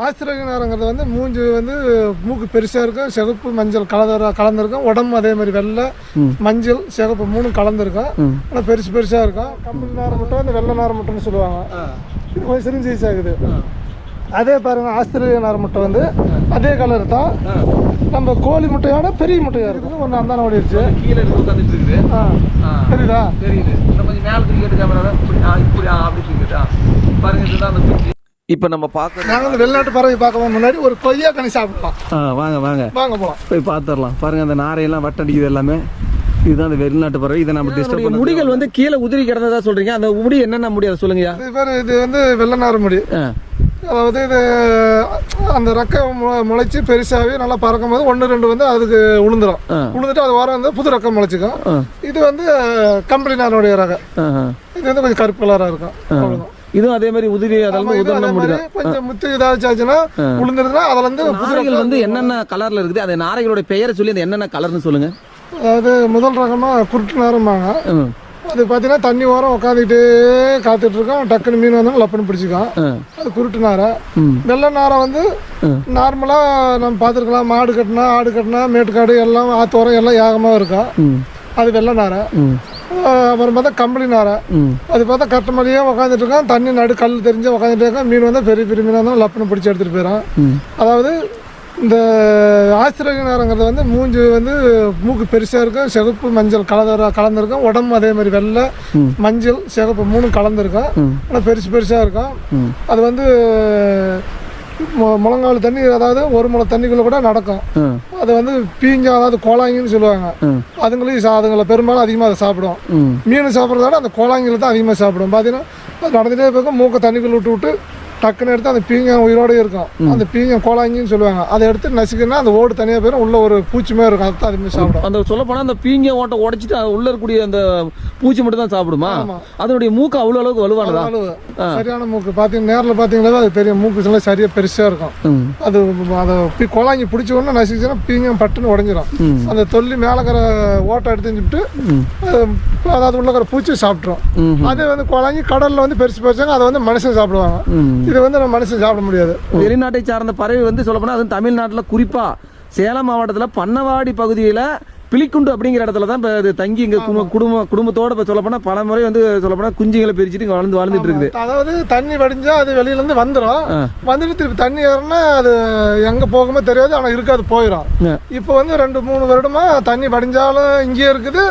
ஆஸ்திரேலிய நாரைங்கிறது வந்து மூஞ்சி வந்து மூக்கு பெருசாக இருக்கும், சிகப்பு மஞ்சள் கலந்துருக்கும். உடம்பு அதே மாதிரி வெள்ளை மஞ்சள் சிகப்பு மூணும் கலந்துருக்கும். ஆனால் பெருசாக இருக்கும். கம்பளி நாரை முட்டை வந்து வெள்ளை நாரை முட்டைன்னு சொல்லுவாங்க. இது கொஞ்சம் சிறு சைஸ் ஆகுது. அதே பாருங்கள், ஆஸ்திரேலிய நாரை முட்டை வந்து அதே கலர் தான். நம்ம கோழி முட்டையோட பெரிய முட்டையாக இருக்குது. ஒன்று அந்த ஓடிடுச்சு. கீழே உட்காந்துட்டு இருக்குது. தெரியுதா? தெரியுது. இன்னும் கொஞ்சம் மேலே தூக்கிட்டு கேமரா இப்படி அப்படி தூக்கிட்டா பாருங்க. இதுதான் அந்த குச்சி. இப்போ நம்ம பார்க்க நாங்கள் வந்து வெளிநாட்டு பறவை பார்க்க முன்னாடி ஒரு கொய்யா கனி சாப்பிடலாம். வாங்க போகலாம், போய் பார்த்துடலாம். பாருங்க, அந்த நாரையெல்லாம் வட்டடிக்குது எல்லாமே. இதுதான் அந்த வெளிநாட்டு பறவை. இதை நம்ம டிஸ்டர்ப் முடிகள் வந்து கீழே உதிரி கிடந்ததா சொல்றீங்க. அந்த முடி என்னென்ன முடி அதை சொல்லுங்க. இது வந்து வெள்ளை நாரை முடி. அதாவது இது அந்த ரெக்கை முளைச்சி பெருசாகவே நல்லா பறக்கும் போது 1-2 வந்து அதுக்கு உளுந்துட்டு அது வர வந்து புது ரெக்கை முளைச்சிக்கும். இது வந்து கம்பளி நாரோடைய ரகம். இது வந்து கொஞ்சம் கருப்பு கலராக இருக்கும். அவ்வளோதான். இதுவும் அதே மாதிரி உதிரி உதிரின முடியும். கொஞ்சம் முத்து ஏதாச்சும் ஆச்சுன்னா உளுந்துருதுன்னா அதுல இருந்து நாரைகள் வந்து என்னென்ன கலர்ல இருக்குது, அந்த நாரைகளோட பெயரை சொல்லி அந்த என்னென்ன கலர்னு சொல்லுங்க. அதாவது முதல் ரகமா குருட்டு நாரம்பாங்க. அது பார்த்தீங்கன்னா தண்ணி ஓரம் உட்காந்துக்கிட்டே காத்துட்டு இருக்கோம். டக்குன்னு மீன் வந்தாலும் லப்பன்னு பிடிச்சிக்கும். அது குருட்டு நாரை. வெள்ளை நாரை வந்து நார்மலாக நம்ம பார்த்துருக்கலாம். மாடு கட்டினா ஆடு கட்டினா மேட்டுக்காடு எல்லாம் ஆத்தோரம் எல்லாம் ஏகமாக இருக்கும். அது வெள்ளை நாரை. அப்புறம் பார்த்தா கம்பளி நாரை. அது பார்த்தா கட்ட மாதிரியே உட்காந்துட்டு இருக்கோம். தண்ணி நடு கல் தெரிஞ்சு உட்காந்துட்டு இருக்கோம். மீன் வந்து பெரிய மீனாக இருந்தாலும் லப்பன்னு பிடிச்சி எடுத்துகிட்டு போயிடும். அதாவது இந்த ஆஸ்திரேலிய நாரைங்கிறது வந்து மூஞ்சி வந்து மூக்கு பெருசாக இருக்கும், சிகப்பு மஞ்சள் கலந்துருக்கும். உடம்பு அதே மாதிரி வெள்ளை மஞ்சள் சிகப்பு மூணும் கலந்துருக்கும். ஆனால் பெருசாக இருக்கும். அது வந்து முழங்கால் தண்ணி, அதாவது 1 முளை தண்ணிக்குள்ளே கூட நடக்கும். அது வந்து பீஞ்சா, அதாவது கோலாங்கின்னு சொல்லுவாங்க. அதுங்களை பெரும்பாலும் அதிகமாக அதை சாப்பிடும். மீன் சாப்பிட்றத விட அந்த கோலாங்கில தான் அதிகமாக சாப்பிடும். பார்த்தீங்கன்னா அது நடந்துகிட்டே போகும். மூக்கை தண்ணிக்குள்ள விட்டு டக்குன்னு எடுத்து அந்த பீங்கம் உயிரோடு இருக்கும். அந்த பீங்கம் கோலாங்கின்னு சொல்லுவாங்க. அதை எடுத்து நசுக்குன்னா அந்த ஓடு தனியாக போயிடும். உள்ள ஒரு பூச்சிமே இருக்கும். அதுதான் அதுமாதிரி சாப்பிடும். அந்த சொல்ல போனால் அந்த பீங்க ஓட்டை உடைச்சிட்டு உள்ள இருக்கக்கூடிய அந்த பூச்சி மட்டும் தான் சாப்பிடுமா? அதனுடைய மூக்கு அவ்வளோ அளவுக்கு வலுவானதா? சரியான மூக்கு. பார்த்தீங்கன்னா நேரில் பார்த்தீங்கன்னா அது பெரிய மூக்கு சரியாக பெருசாக இருக்கும். அது அதை கோலாங்கி பிடிச்ச உடனே நசுக்குச்சுன்னா பீங்கம் பட்டுன்னு உடஞ்சிடும். அந்த தொல்லி மேலக்கிற ஓட்டை எடுத்துட்டு அதாவது உள்ளக்கிற பூச்சி சாப்பிட்றோம். அது வந்து கோலாங்கி கடலில் வந்து பெருசாங்க. அதை வந்து மனுஷன் சாப்பிடுவாங்க. இது வந்து நம்ம மனுஷன் சாப்பிட முடியாது. வெளிநாட்டை சார்ந்த பறவை வந்து சொல்ல போனால் அது தமிழ்நாட்டில் குறிப்பாக சேலம் மாவட்டத்தில் பண்ணவாடி பகுதியில் பிலிக்குண்டு அப்படிங்கிற இடத்துல தான் இப்போ அது தங்கி இங்கே குடும்பத்தோட இப்போ சொல்ல போனால் பல முறை வந்து சொல்ல போனால் குஞ்சுகளை பிரிச்சுட்டு வாழ்ந்துட்டு இருக்குது. அதாவது தண்ணி வடிஞ்சா அது வெளியிலேருந்து வந்துட்டு திருப்பி தண்ணி ஏறினா அது எங்கே போகுமோ தெரியாது. ஆனால் இருக்காது, போயிடும். இப்போ வந்து 2-3 வருடமா தண்ணி வடிஞ்சாலும் இங்கேயே இருக்குது.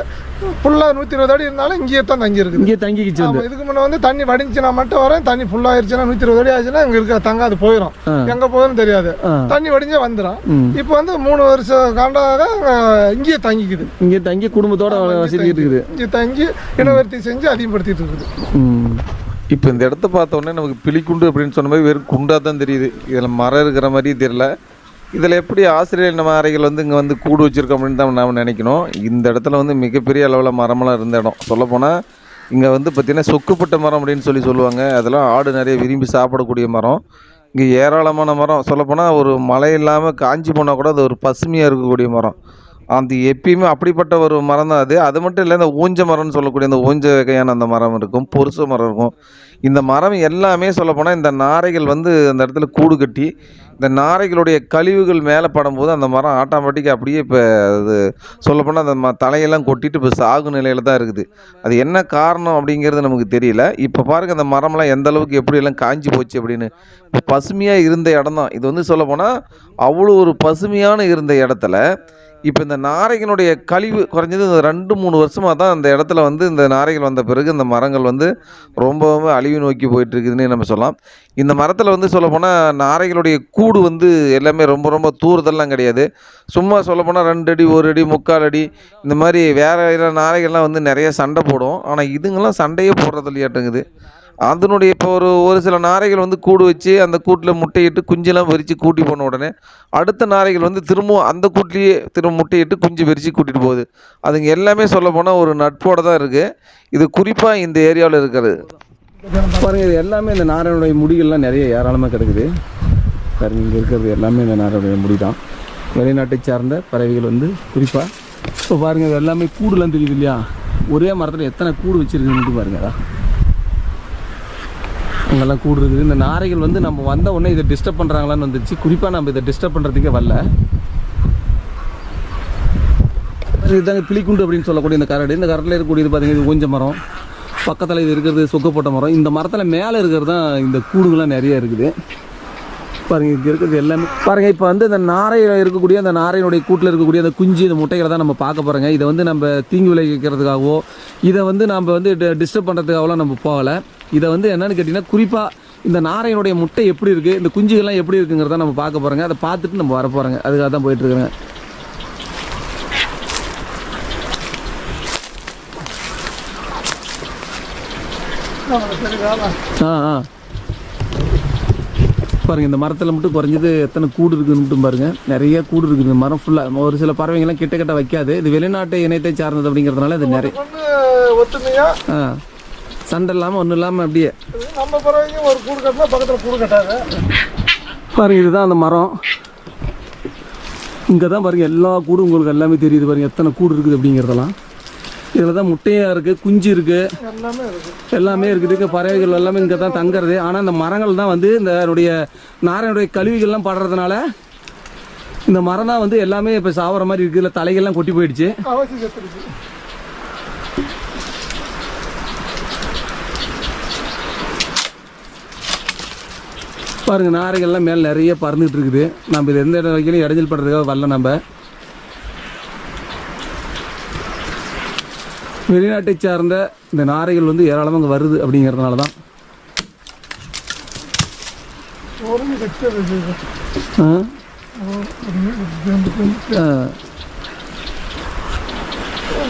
ஃபுல்லாக 120 அடி இருந்தாலும் இங்கேயே தான் தங்கி இருக்குது. இங்கே தங்கிக்கிச்சு. இதுக்கு முன்னே வந்து தண்ணி வடிஞ்சுனா மட்டும் வரேன். தண்ணி ஃபுல்லாகிடுச்சுன்னா 120 அடி ஆச்சுன்னா இங்கே இருக்க தங்காது, போயிடும். எங்கே போகுதுன்னு தெரியாது. தண்ணி வடிஞ்சா வந்துடும். இப்போ வந்து 3 வருஷம் காண்டாக இங்கேயே தங்கிக்குது. இங்கே தங்கி குடும்பத்தோட வசதி இருக்குது. இங்கே தங்கி இனவர்த்தி செஞ்சு அதிகப்படுத்திட்டு இருக்குது. இப்போ இந்த இடத்த பார்த்த உடனே நமக்கு பிலிக்குண்டு அப்படின்னு சொன்ன மாதிரி வெறும் குண்டாக தான் தெரியுது. இதில் மரம் இருக்கிற மாதிரி தெரியல. இதில் எப்படி ஆஸ்திரேலிய நாரைகள் வந்து இங்கே வந்து கூடு வச்சுருக்கோம் அப்படின்னு தான் நாம் நினைக்கணும். இந்த இடத்துல வந்து மிகப்பெரிய அளவில் மரமெல்லாம் இருந்த இடம். சொல்லப்போனால் இங்கே வந்து பார்த்திங்கன்னா சொக்குப்பட்ட மரம் அப்படின்னு சொல்லுவாங்க. அதெல்லாம் ஆடு நிறைய விரும்பி சாப்பிடக்கூடிய மரம். இங்கே ஏராளமான மரம். சொல்லப்போனால் ஒரு மழை இல்லாமல் காஞ்சி போனால் கூட அது ஒரு பசுமையாக இருக்கக்கூடிய மரம். அந்த எப்பயுமே அப்படிப்பட்ட ஒரு மரம் தான் அது. அது மட்டும் இல்லை, இந்த ஊஞ்ச மரம்னு சொல்லக்கூடிய அந்த ஊஞ்ச வகையான அந்த மரம் இருக்கும், பொருச மரம் இருக்கும். இந்த மரம் எல்லாமே சொல்லப்போனால் இந்த நாரைகள் வந்து அந்த இடத்துல கூடு கட்டி இந்த நாரைகளுடைய கழிவுகள் மேலே படும்போது அந்த மரம் ஆட்டோமேட்டிக்காக அப்படியே இப்போ அது சொல்லப்போனால் அந்த தலையெல்லாம் கொட்டிட்டு இப்போ சாகு நிலையில் தான் இருக்குது. அது என்ன காரணம் அப்படிங்கிறது நமக்கு தெரியல. இப்போ பாருங்கள் அந்த மரம்லாம் எந்த அளவுக்கு எப்படியெல்லாம் காஞ்சி போச்சு அப்படின்னு. இப்போ பசுமையாக இருந்த இடம் தான் இது. வந்து சொல்லப்போனால் அவ்வளோ ஒரு பசுமையான இருந்த இடத்துல இப்போ இந்த நாரைகளுடைய கழிவு குறைஞ்சது 2-3 வருஷமாக தான் அந்த இடத்துல வந்து இந்த நாரைகள் வந்த பிறகு இந்த மரங்கள் வந்து ரொம்பவும் அழிவு நோக்கி போயிட்டுருக்குதுன்னு நம்ம சொல்லலாம். இந்த மரத்தில் வந்து சொல்லப்போனால் நாரைகளுடைய கூடு வந்து எல்லாமே ரொம்ப தூரதெல்லாம் கிடையாது. சும்மா சொல்லப்போனால் 2 அடி 1 அடி 3/4 அடி இந்த மாதிரி வேறு நாரைகள்லாம் வந்து நிறைய சண்டை போடும். ஆனால் இதுங்கெல்லாம் சண்டையே போடுறதில்லையாட்டுங்குது. அதனுடைய இப்போ ஒரு சில நாரைகள் வந்து கூடு வச்சு அந்த கூட்டில் முட்டையிட்டு குஞ்செல்லாம் விரித்து கூட்டி போன உடனே அடுத்த நாரைகள் வந்து திரும்பவும் அந்த கூட்டிலேயே முட்டையிட்டு குஞ்சு விரித்து கூட்டிகிட்டு போகுது. அதுங்க எல்லாமே சொல்ல போனால் ஒரு நட்போடு தான் இருக்குது. இது குறிப்பாக இந்த ஏரியாவில் இருக்கிறது. பாருங்கள், இது எல்லாமே இந்த நாரையுடைய முடிகள்லாம் நிறைய ஏராளமாக கிடக்குது. பாருங்கள், இங்கே இருக்கிறது எல்லாமே இந்த நாரையுடைய முடி தான். வெளிநாட்டை சார்ந்த பறவைகள் வந்து குறிப்பாக இப்போ பாருங்கள், இது எல்லாமே கூடுலாம் தெரியுது இல்லையா? ஒரே மரத்தில் எத்தனை கூடு வச்சுருக்குன்னு பாருங்கள். அங்கெல்லாம் கூடு இருக்குது. இந்த நாரைகள் வந்து நம்ம வந்த உடனே இதை டிஸ்டர்ப் பண்ணுறாங்களான்னு வந்துச்சு. குறிப்பாக நம்ம இதை டிஸ்டர்ப் பண்ணுறதுக்கே வரல. இதுதாங்க பிலிக்குண்டு அப்படின்னு சொல்லக்கூடிய இந்த கரடு. இந்த கரடில் இருக்கக்கூடியது பார்த்தீங்கன்னா இது கொஞ்சம் மரம், பக்கத்தில் இது இருக்கிறது சொக்க போட்ட மரம். இந்த மரத்தில் மேலே இருக்கிறது தான் இந்த கூடுகள்லாம் நிறைய இருக்குது பாருங்கள். இங்கே இருக்கிறது எல்லாமே பாருங்கள். இப்போ வந்து இந்த நாரையில் இருக்கக்கூடிய அந்த நாரையினுடைய கூட்டில் இருக்கக்கூடிய அந்த குஞ்சு, இந்த முட்டைகளை தான் நம்ம பார்க்க போகிறோங்க. இதை வந்து நம்ம தீங்கு விளைவிக்கிறதுக்காகவோ இதை வந்து நம்ம வந்து டிஸ்டர்ப் பண்ணுறதுக்காகலாம் நம்ம போகலை. இதை வந்து என்னென்னு கேட்டிங்கன்னா குறிப்பாக இந்த நாரையினுடைய முட்டை எப்படி இருக்குது, இந்த குஞ்சுகள்லாம் எப்படி இருக்குங்கிறத நம்ம பார்க்க போகிறோங்க. அதை பார்த்துட்டு நம்ம வர போகிறோங்க. அதுக்காக தான் போயிட்டுருக்குறேங்க. பாருங்கள், இந்த மரத்தில் மட்டும் குறைஞ்சது எத்தனை கூடு இருக்குதுன்னு மட்டும் பாருங்கள். நிறைய கூடு இருக்குது இந்த மரம் ஃபுல்லாக. ஒரு சில பறவைங்கள்லாம் கிட்ட கிட்ட வைக்காது. இது வெளிநாட்டு இனத்தை சார்ந்தது அப்படிங்கிறதுனால இது நிறைய சண்டை இல்லாமல் ஒன்றும் இல்லாமல் அப்படியே நம்ம பறவைங்க ஒரு கூடு கட்டினா பக்கத்தில் கூடு கட்டாது. பாருங்கள், இதுதான் அந்த மரம். இங்கே தான் பாருங்கள் எல்லா கூடும் உங்களுக்கு எல்லாமே தெரியுது. பாருங்கள் எத்தனை கூடு இருக்குது அப்படிங்கிறதெல்லாம். இதில் தான் முட்டையாக இருக்குது, குஞ்சு இருக்குது, எல்லாமே இருக்குது. பறவைகள் எல்லாமே இங்கே தான் தங்குறது. ஆனால் இந்த மரங்கள் தான் வந்து இந்த நாரையினுடைய கழிவுகள்லாம் படுறதுனால இந்த மரம் தான் வந்து எல்லாமே இப்போ சாவர மாதிரி இருக்குது. இல்லை தலைகள்லாம் கொட்டி போயிடுச்சு. பாருங்கள், நாரைகள்லாம் மேலே நிறைய பறந்துகிட்டு இருக்குது. நம்ம இது எந்த வகையிலும் இடைஞ்சல் படுறதுக்காக வரல. நம்ம வெளிநாட்டை சார்ந்த இந்த நாரைகள் வந்து ஏராளமாக இங்கே வருது அப்படிங்கிறதுனால தான்.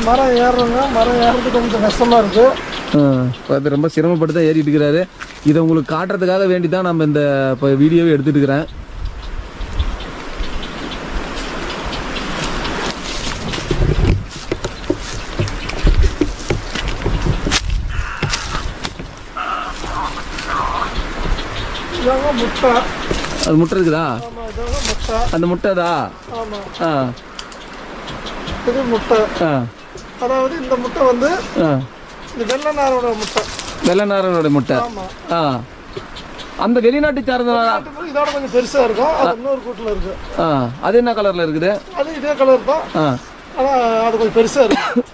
மரம் ஏறுறவங்க மரம் ஏறுறது கொஞ்சம் கஷ்டமாக இருக்குது. அது ரொம்ப சிரமப்பட்டு தான் ஏறிட்டு இருக்கிறாரு. இதை உங்களுக்கு காட்டுறதுக்காக வேண்டி தான் நம்ம இந்த இப்போ வீடியோவை எடுத்துகிட்டு இருக்கிறேன். முட்டை அது முட்டை இருக்குதா? அந்த முட்டைதா? ஆ, இது முட்டை. அதாவது இந்த முட்டை வந்து வெள்ளை நாரோட முட்டை. வெள்ளை நாரோட முட்டை. ஆ, அந்த வெளிநாட்டு சார்ந்த இதோட கொஞ்சம் பெருசா இருக்கும். அது இன்னொரு கூட்டுல இருக்கு. அது என்ன கலர்ல இருக்குது? அது இதே கலர் தான். ஆனா அது கொஞ்சம் பெருசா இருக்கு.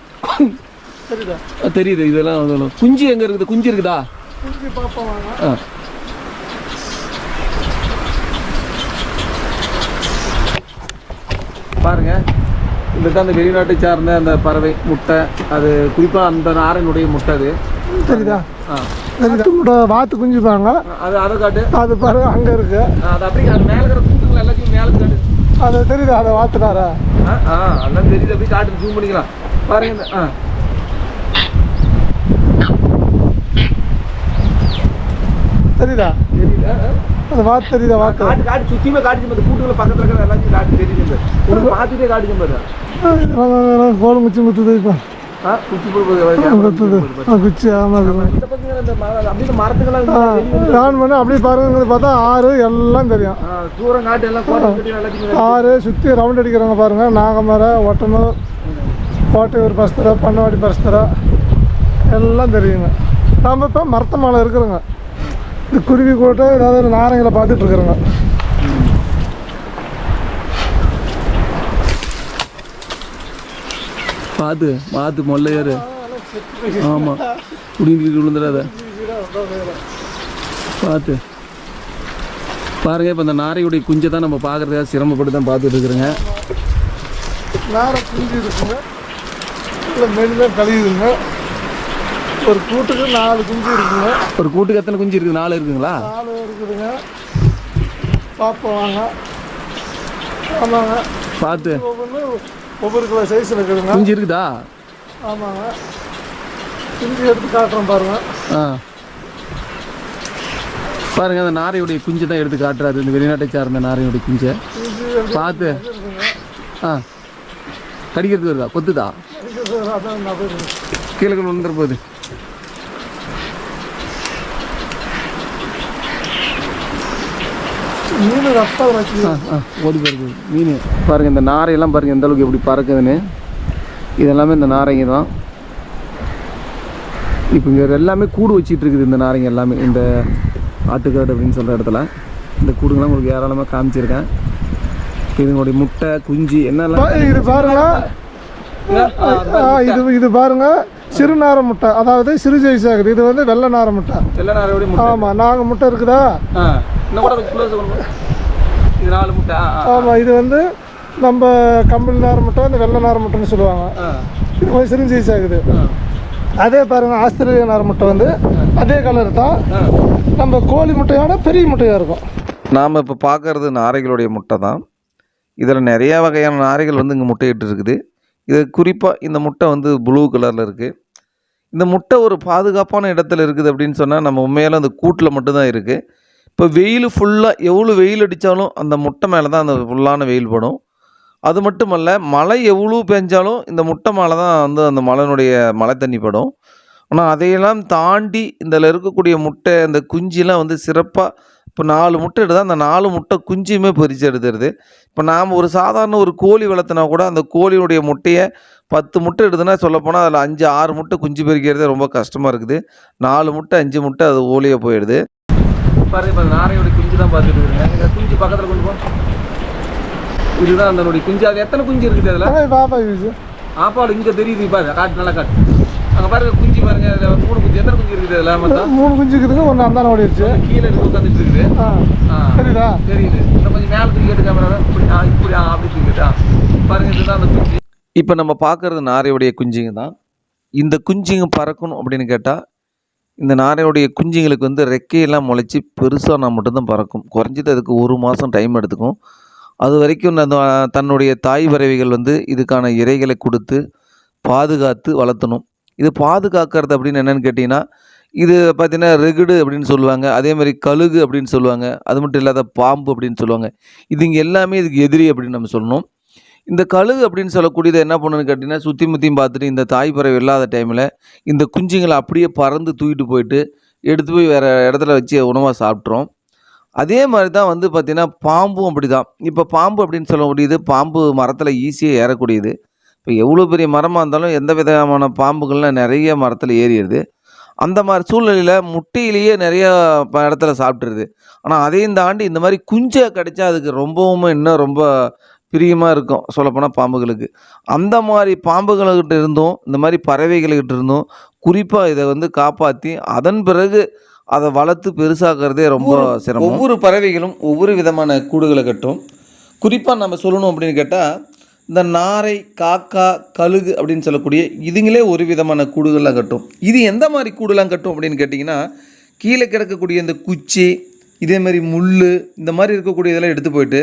தெரியுதா? தெரியுது. இதெல்லாம் குஞ்சு எங்க இருக்குது? குஞ்சு இருக்குதா? குஞ்சு பாப்போம் வாங்க. பாருங்க, இதுதான் அந்த வெளிநாட்டை சார்ந்த அந்த பறவை முட்டை. அது குறிப்பாக அந்த நாரையினுடைய முட்டை. அது தெரியுதா? முட்டை வாத்து குஞ்சுப்பாங்க. அது அதை காட்டு. அது பாருங்க, அங்கே இருக்கு. அது அப்படி அது மேலே இருக்கிற கூட்டுகள் எல்லாத்தையும் மேலே காட்டு. அது தெரியுதா? அதை வாத்துனாரா? அதெல்லாம் தெரியுது. அப்படி காட்டு, ஜூம் பண்ணிக்கலாம். பாருங்க. தெரியுதா? தெரியுதா? அது வாத்து தெரியுதா? வாத்து காட்டு காட்டு சுற்றியுமே காட்டுச்சு. அந்த கூட்டுகளை பக்கத்தில் இருக்கிற எல்லாத்தையும் காட்டு தெரியுது. உனக்கு பார்த்துட்டே காட்டுச்சு பாரு. கோல் முச்சி முத்துது. இப்போ குச்சி குச்சி. ஆமாம். அப்படியே மரத்துக்கெல்லாம் ஆன் பண்ணி அப்படியே பாருங்க. பார்த்தா ஆறு எல்லாம் தெரியும். தூரம் காட்டு எல்லாம் ஆறு சுற்றி ரவுண்ட் அடிக்கிறாங்க பாருங்க. நாகமரம், ஒட்டனூர், கோட்டையூர் பஸ்தரை, பண்ணவாடி பஸ்தரை எல்லாம் தெரியுங்க. நாம் இப்போ மரத்த மேலே இருக்கிறோங்க. இந்த குருவி கூட்ட ஏதாவது நாரைங்களை பார்த்துட்டு இருக்கிறோங்க. பார்த்து மொல்லையாரு. ஆமாம், குடிங்கிட்டு விழுந்துடாத. பார்த்து பாருங்க. இப்போ இந்த நாரையுடைய குஞ்சை தான் நம்ம பார்க்குறதுக்காக சிரமப்பட்டு தான் பார்த்துட்டு இருக்கிறேங்க. நாரை குஞ்சு இருக்குங்க. இல்லை மெடிதான் கழியுதுங்க. ஒரு கூட்டுக்கு 4 குஞ்சு இருக்குங்க. ஒரு கூட்டுக்கு எத்தனை குஞ்சு இருக்குது? 4 இருக்குங்களா? 4 இருக்குதுங்க. பார்ப்போம் வாங்க. ஆமாங்க. பார்த்து ஒவ்வொரு கிலோ சைஸில் இருக்குதுங்க. குஞ்சு இருக்குதா? ஆமாங்க. குஞ்சு எடுத்து காட்டுறோம் பாருங்க. பாருங்க, அந்த நாரையுடைய குஞ்சு தான் எடுத்து காட்டுறாரு. இந்த வெளிநாட்டை சார்ந்த நாரையுடைய குஞ்சை பார்த்து. கடிக்கிறதுக்கு வருதா? கொத்துதா? கீழே வந்துட போகுது. மீன் ரத்தம் வச்சு ஓடி போயிருக்கு மீன். பாருங்க, இந்த நாரையெல்லாம் பாருங்க எந்த அளவுக்கு எப்படி பறக்குதுன்னு. இதெல்லாமே இந்த நாரைங்க தான். இப்போ இங்கே எல்லாமே கூடு வச்சிட்டு இருக்குது இந்த நாரைங்க எல்லாமே. இந்த ஆட்டுக்காடு அப்படின்னு சொல்கிற இடத்துல இந்த கூடுங்களாம் உங்களுக்கு ஏராளமாக காமிச்சிருக்கேன். இதுங்களுடைய முட்டை குஞ்சு என்னெல்லாம் இது பாருங்க, இது பாருங்க சிறுநார முட்டை, அதாவது சிறு சைஸ் ஆகுது. இது வந்து வெள்ளை நார முட்டை. வெள்ளை நாரோடைய முட்டை. ஆமாம், நாங்கள் முட்டை இருக்குதா? இன்னும் கூட இது 4 முட்டை. ஆமாம், இது வந்து நம்ம கம்பளி நார முட்டை, இந்த வெள்ளை நார முட்டைன்னு சொல்லுவாங்க. இது கொஞ்சம் சிறு சைஸ் ஆகுது. அதே பாருங்க ஆஸ்திரேலியா நார முட்டை வந்து அதே கலர் தான். நம்ம கோழி முட்டையோட பெரிய முட்டையாக இருக்கும். நாம் இப்போ பார்க்குறது நாரைகளுடைய முட்டை தான். இதில் நிறையா வகையான நாரைகள் வந்து இங்கே முட்டையிட்டு இருக்குது. இது குறிப்பாக இந்த முட்டை வந்து ப்ளூ கலரில் இருக்குது. இந்த முட்டை ஒரு பாதுகாப்பான இடத்துல இருக்குது அப்படின்னு சொன்னால் நம்ம உண்மையாலும் அந்த கூட்டில் மட்டும்தான் இருக்குது. இப்போ வெயில் ஃபுல்லாக எவ்வளோ வெயில் அடித்தாலும் அந்த முட்டை மேலே தான் அந்த ஃபுல்லான வெயில் படும். அது மட்டுமல்ல, மழை எவ்வளோ பெஞ்சாலும் இந்த முட்டை மேலே தான் வந்து அந்த மழை தண்ணி படும். ஆனால் அதையெல்லாம் தாண்டி இதில் இருக்கக்கூடிய முட்டை அந்த குஞ்சிலாம் வந்து சிறப்பாக இப்போ 4 முட்டை எடுத்தால் அந்த 4 முட்டை குஞ்சுமே பொரிச்சு எடுத்துருது. இப்போ நாம் ஒரு சாதாரண ஒரு கோழி வளர்த்துனா கூட அந்த கோழியுடைய முட்டையை 10 முட்டை எடுத்துனா சொல்லப்போனால் அதில் 5-6 முட்டை குஞ்சு பொரிக்கிறதே ரொம்ப கஷ்டமாக இருக்குது. 4 முட்டை 5 முட்டை அது ஓலியாக போயிடுது. பாருங்க, இப்போ நாரையோட குஞ்சு தான் பார்த்துட்டு இருக்கீங்க. இந்த குஞ்சு பக்கத்தில் கொண்டு போ. இதுதான் அதனுடைய குஞ்சு. அது எத்தனை குஞ்சு இருக்குது அதில்? ஆப்பாடு இங்கே தெரியுது. பாரு, காட்டு நல்லா காட்டு. அங்கே பாருங்க குஞ்சு பாருங்க. அதில் 3 குஞ்சு. எத்தனை குஞ்சு இருக்குது அதில்? மொத்தம் 3 குஞ்சு இருக்குதுங்க. ஒன்று அந்தான ஓடிடுச்சு. கீழே இருக்கு உட்காந்துட்டு இருக்குது. தெரியுதா? தெரியுது. இன்னும் கொஞ்சம் மேலே தூக்கிட்டு கேமரா இப்படி அப்படி தூக்கிட்டா பாருங்க. இதுதான் அந்த குஞ்சு. இப்போ நம்ம பார்க்குறது நாரையுடைய குஞ்சுங்க தான். இந்த குஞ்சுங்க பறக்கணும் அப்படின்னு கேட்டால் இந்த நாரையுடைய குஞ்சுங்களுக்கு வந்து ரெக்கையெல்லாம் முளைச்சி பெருசாக மட்டும்தான் பறக்கும். குறைஞ்சது அதுக்கு 1 மாதம் டைம் எடுத்துக்கும். அது வரைக்கும் தன்னுடைய தாய் பறவைகள் வந்து இதுக்கான இரைகளை கொடுத்து பாதுகாத்து வளர்த்தணும். இது பாதுகாக்கிறது அப்படின்னு என்னென்னு கேட்டிங்கன்னா, இது பார்த்திங்கன்னா ரெகுடு அப்படின்னு சொல்லுவாங்க. அதே மாதிரி கழுகு அப்படின்னு சொல்லுவாங்க. அது மட்டும் இல்லாத பாம்பு அப்படின்னு சொல்லுவாங்க. இதுங்க எல்லாமே இதுக்கு எதிரி அப்படின்னு நம்ம சொல்லணும். இந்த கழுகு அப்படின்னு சொல்லக்கூடியது என்ன பண்ணுன்னு கேட்டிங்கன்னா, சுற்றி முற்றியும் பார்த்துட்டு இந்த தாய் பறவை இல்லாத டைமில் இந்த குஞ்சுங்களை அப்படியே பறந்து தூக்கிட்டு போயிட்டு எடுத்து போய் வேறு இடத்துல வச்சு உணவாக சாப்பிட்றோம். அதே மாதிரி தான் வந்து பார்த்திங்கன்னா பாம்பும் அப்படி தான். இப்போ பாம்பு அப்படின்னு சொல்லக்கூடியது பாம்பு மரத்தில் ஈஸியாக ஏறக்கூடியது. இப்போ எவ்வளோ பெரிய மரமாக இருந்தாலும் எந்த விதமான பாம்புகள்லாம் நிறைய மரத்தில் ஏறிடுது. அந்த மாதிரி சூழ்நிலையில் முட்டையிலேயே நிறைய இடத்துல சாப்பிட்ருது. ஆனால் அதையும் தாண்டி இந்த மாதிரி குஞ்சை கிடைச்சா அதுக்கு ரொம்பவும் இன்னும் ரொம்ப பிரியமாக இருக்கும் சொல்லப்போனால் பாம்புகளுக்கு. அந்த மாதிரி பாம்புகள்கிட்ட இருந்தும் இந்த மாதிரி பறவைகள்கிட்ட இருந்தும் குறிப்பாக இதை வந்து காப்பாற்றி அதன் பிறகு அதை வளர்த்து பெருசாக்கிறதே ரொம்ப சிரமம். ஒவ்வொரு பறவைகளும் ஒவ்வொரு விதமான கூடுகளை கட்டும். குறிப்பாக நம்ம சொல்லணும் அப்படின்னு கேட்டால் இந்த நாரை, காக்கா, கழுகு அப்படின்னு சொல்லக்கூடிய இதுங்களே ஒரு விதமான கூடுகள்லாம் கட்டும். இது எந்த மாதிரி கூடுலாம் கட்டும் அப்படின்னு கேட்டிங்கன்னா, கீழே கிடக்கக்கூடிய இந்த குச்சி, இதேமாரி முள், இந்த மாதிரி இருக்கக்கூடிய இதெல்லாம் எடுத்து போயிட்டு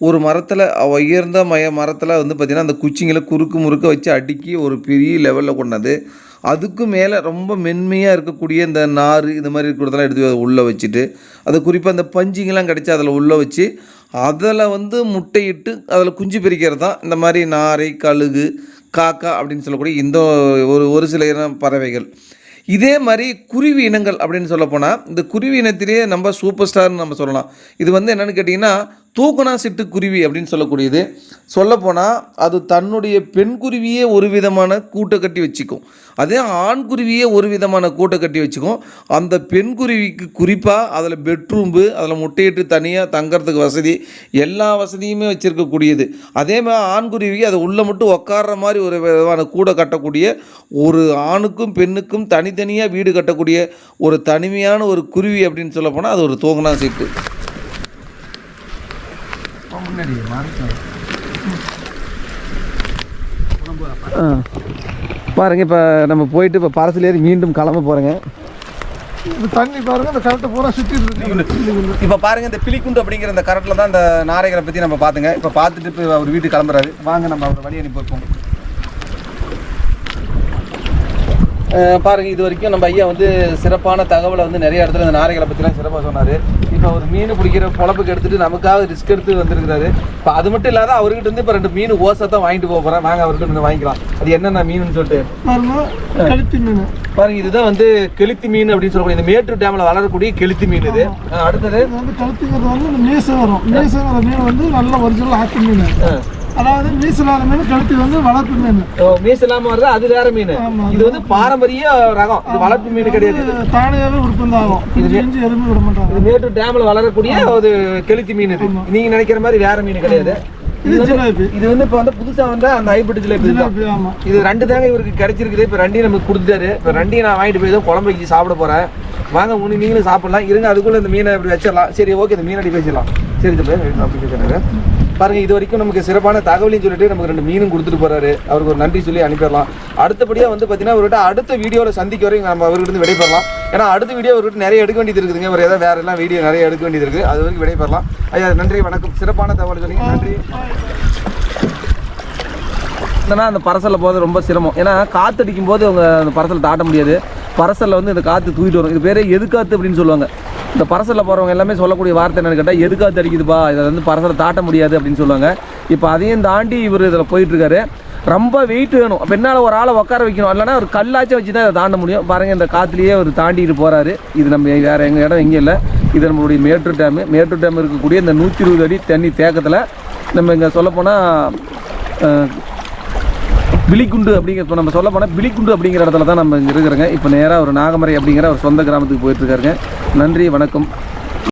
ஒரு மரத்தில் உயர்ந்த மரத்தில் வந்து பார்த்திங்கன்னா அந்த குச்சிங்களை குறுக்கு முறுக்க வச்சு அடுக்கி ஒரு பெரிய லெவலில் கொண்டாந்து அதுக்கு மேலே ரொம்ப மென்மையாக இருக்கக்கூடிய இந்த நார் இந்த மாதிரி இருக்கிறதெல்லாம் எடுத்து உள்ளே வச்சுட்டு அது குறிப்பாக அந்த பஞ்சிங்கெல்லாம் கிடச்சி அதில் உள்ளே வச்சு அதில் வந்து முட்டையிட்டு அதில் குஞ்சு பிரிக்கிறது தான் இந்த மாதிரி நாரை, கழுகு, காக்கா அப்படின்னு சொல்லக்கூடிய இந்த ஒரு சில பறவைகள். இதே மாதிரி குருவி இனங்கள் அப்படின்னு சொல்லப்போனால் இந்த குருவி இனத்திலேயே நம்ம சூப்பர் ஸ்டார்னு நம்ம சொல்லலாம். இது வந்து என்னென்னு கேட்டிங்கன்னா தூக்கணா சிட்டு குருவி அப்படின்னு சொல்லக்கூடியது. சொல்லப்போனால் அது தன்னுடைய பெண் குருவியே ஒரு விதமான கூட்டை கட்டி வச்சுக்கும். அதே ஆண் குருவியே ஒரு விதமான கூட்டை கட்டி வச்சுக்கும். அந்த பெண் குருவிக்கு குறிப்பாக அதில் பெட்ரூம்பு, அதில் முட்டையிட்டு தனியாக தங்கிறதுக்கு வசதி, எல்லா வசதியுமே வச்சுருக்கக்கூடியது. அதே மாதிரி ஆண் குருவிக்கு அதை உள்ளே மட்டும் உட்கார்ற மாதிரி ஒரு விதமான கூடை கட்டக்கூடிய, ஒரு ஆணுக்கும் பெண்ணுக்கும் தனித்தனியாக வீடு கட்டக்கூடிய ஒரு தனிமையான ஒரு குருவி அப்படின்னு சொல்ல போனால் அது ஒரு தூக்கணா சிட்டு. பாருங்க, இப்போ நம்ம போயிட்டு இப்போ பரசில் ஏறி மீண்டும் கிளம்ப போகிறேங்க. தண்ணி பாருங்க, இந்த கரெக்டை பூரா சுற்றி இருக்கு. இப்போ பாருங்க, இந்த பிலிக்குண்டு அப்படிங்கிற இந்த கரெக்டில் தான் இந்த நாரைகளை பற்றி நம்ம பார்த்துங்க. இப்போ பார்த்துட்டு இப்போ அவர் வீட்டுக்கு கிளம்புறாரு. வாங்க நம்ம அவர் வழி அனுப்பி வைப்போம். பாருங்கள், இது வரைக்கும் நம்ம ஐயா வந்து சிறப்பான தகவலை வந்து நிறைய இடத்துல இந்த நாரைகளை பற்றிலாம் சிறப்பாக சொன்னார். இப்போ அவர் மீன் பிடிக்கிற பொழப்புக்கு எடுத்துகிட்டு நமக்காக ரிஸ்க் எடுத்து வந்திருக்கிறாரு. இப்போ அது மட்டும் இல்லாத அவர்கிட்ட இருந்து இப்போ 2 மீன் ஓசை தான் வாங்கிட்டு போக போகிறேன். வாங்க அவர்கிட்ட இருந்து வாங்கிக்கலாம். அது என்னென்ன மீனுன்னு சொல்லிட்டு கெளுத்தி மீன் பாருங்க. இதுதான் வந்து கெளுத்தி மீன் அப்படின்னு சொல்லக்கூடிய இந்த மேட்டூர் டேமில் வளரக்கூடிய கெளுத்தி மீன். இது அடுத்தது வந்து கெளுத்திங்கிறது வந்து மீசை வரும். மீசைங்கிற மீன் வந்து நல்ல ஒரிஜினல் ஆட்டு மீன். அதாவது மீசலான மீன் கழுத்து வந்து வளர்ப்பு மீன். மீஸ் இல்லாம வருது அது வேற மீன். இது வந்து பாரம்பரிய ரகம், இது வளர்ப்பு மீன் கிடையாது. தானியாவே உற்பந்தாகும், இஞ்சி எதுவுமே விட மாட்டாங்க. இது மேட்டூர் டேம்ல வளரக்கூடிய ஒரு கெளுத்தி மீன். இது நீங்க நினைக்கிற மாதிரி வேற மீன் கிடையாது. இது வந்து இப்போ வந்து புதுசா வந்து அந்த ஹைபிரிட் ஜிலேபி. இது 2 தாங்க இவருக்கு கிடைச்சிருக்குது. இப்போ 2 நமக்கு கொடுத்துட்டாரு. இப்போ 2 நான் வாங்கிட்டு போய் தான் குழம்பு வச்சு சாப்பிட போறேன். வாங்க முன்னு நீங்களும் சாப்பிடலாம். இருங்க அதுக்குள்ள இந்த மீனை இப்படி வச்சிடலாம். சரி ஓகே, இந்த மீனடி பேசிடலாம். சரி பேசுறாங்க பாருங்க. இது வரைக்கும் நமக்கு சிறப்பான தகவலையும் சொல்லிட்டு நமக்கு 2 மீனும் கொடுத்துட்டு போறாரு. அவருக்கு ஒரு நன்றி சொல்லி அனுப்பிடலாம். அடுத்தபடியா வந்து பாத்தீங்கன்னா அவர்கிட்ட அடுத்த வீடியோவில் சந்திக்க வரைக்கும் நம்ம அவர்கிட்ட விடைபெறலாம். ஏன்னா அடுத்த வீடியோ அவர்கிட்ட நிறைய எடுக்க வேண்டியது இருக்குதுங்க. ஒரு ஏதாவது வேற எல்லாம் வீடியோ நிறைய எடுக்க வேண்டியது இருக்கு. அது வரைக்கும் விடைபெறலாம். ஐயா நன்றி, வணக்கம். சிறப்பான தகவல் சொன்னீங்க, நன்றி. என்னன்னா அந்த பரசலில் போகிறது ரொம்ப சிரமம். ஏன்னா காற்றடிக்கும் போது அவங்க அந்த பரசலை தாட்ட முடியாது. பரசலில் வந்து இந்த காற்று தூக்கிட்டு வரும். இது பேர் எதுக்காத்து அப்படின்னு சொல்லுவாங்க. இந்த பரசலில் போகிறவங்க எல்லாமே சொல்லக்கூடிய வார்த்தை என்னென்னு கேட்டால், எதுக்காத்து அடிக்குதுப்பா, இதை வந்து பரசலை தாட்ட முடியாது அப்படின்னு சொல்லுவாங்க. இப்போ அதையும் தாண்டி இவர் இதில் போயிட்டுருக்காரு. ரொம்ப வெயிட் வேணும். அப்போ என்னால் ஒரு ஆளை உட்கார வைக்கணும், இல்லைன்னா ஒரு கல்லாச்சும் வச்சு தான் இதை தாண்ட முடியும். பாருங்கள், இந்த காற்றுலேயே அவர் தாண்டிட்டு போகிறாரு. இது நம்ம வேறு எங்கள் இடம் எங்கேயும் இல்லை. இது நம்மளுடைய மேட்டூர் டேமு. மேட்டூர் டேம் இருக்கக்கூடிய இந்த 120 அடி தண்ணி தேக்கத்தில் நம்ம இங்கே சொல்லப்போனால் பிலிக்குண்டு அப்படிங்கிற, இப்போ நம்ம சொல்ல போனால் பிலிக்குண்டு அப்படிங்கிற இடத்துல தான் நம்ம இங்கே இருக்கிறோங்க. இப்போ நேராக ஒரு நாகமரை அப்படிங்கிற ஒரு சொந்த கிராமத்துக்கு போயிட்டுருக்காருங்க. நன்றி, வணக்கம்.